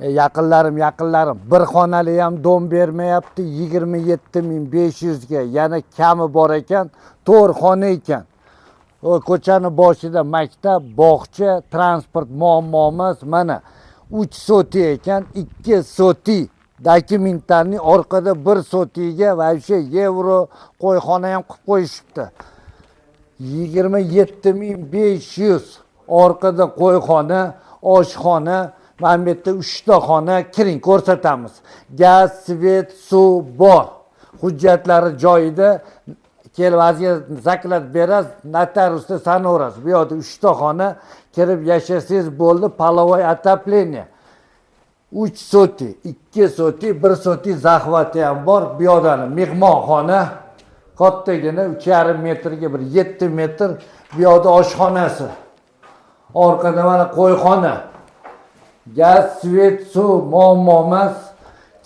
Yaqinlarim bir xonali ham dom bermayapti, 27.500 ga, yana kami bor ekan, 4 xona ekan. O ko'chani boshida maktab, bog'cha, transport muammomiz mana 3 soti ekan, 2 soti dokumentlarning orqada 1 sotiga вообще yevro qo'yxona ham qilib qo'yishibdi. 27.500 orqada qo'yxona, oshxona, mana bu yerda 3 ta xona, kiring ko'rsatamiz. Gaz, svet, suv bor. Hujjatlari joyida. Kelib azga zaklad berasiz, notariusda sanaverasiz. Bu yerda 3 ta xona, kirib yashasangiz bo'ldi, polovoy отопление. 3 soti, 2 soti, 1 soti захваты ham bor. Bu yerda mehmonxona, kattagina 3,5 metrga bir 7 metr. Bu yerda oshxonasi. Orqada mana qo'yxona. Gaz, svet, suv muammo emas.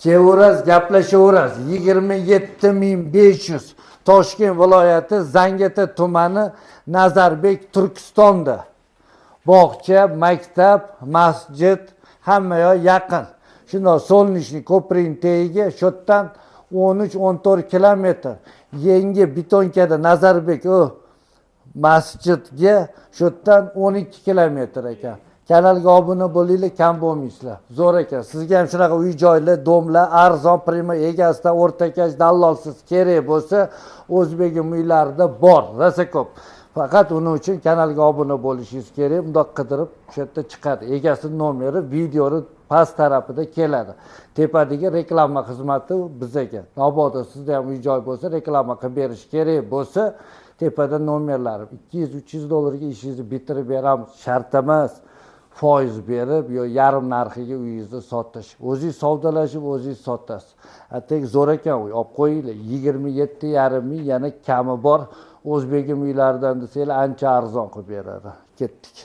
Kevaverasiz, gaplashaverasiz. 27.500. Toshkent viloyati Zangata tumani, Nazarbek, Turkistonda. Bog'cha, maktab, masjid hamma yoq yaqin. Shunday Solnishniy ko'prikning tagiga shu yerdan 13-14 kilometr. Yangi Betonkada Nazarbek masjidga shu yerdan 12 kilometr ekan. Kanalga obuna bo'linglar, kam bo'lmaysizlar. Zo'r ekan. Sizga ham shunaqa uy joylar, domlar, arzon prima egasidan o'rtakash dallolsiz kerak bo'lsa, O'zbegim uylarida bor, rosa ko'p. Faqat uning uchun kanalga obuna bo'lishingiz kerak. Bundoq qidirib, o'sha yerda chiqadi. Egasining nomeri videoni past tarafida keladi. Tepadagi reklama xizmati bizga. Mabodo sizda ham uy joy bo'lsa, reklama qilib berish kerak bo'lsa, tepada nomerlari 200-300 dollarga ishingizni bitirib beramiz. Shart emas. Foiz berib yo yarim narxiga uyingizni sotish. O'zingiz savdolashib, o'zingiz sotasiz. Atek zo'r ekan uy, olib qo'yinglar. 27,5 ming, yana kami bor. O'zbegim uylaridan desanglar ancha arzon qilib beradi. Ketdik.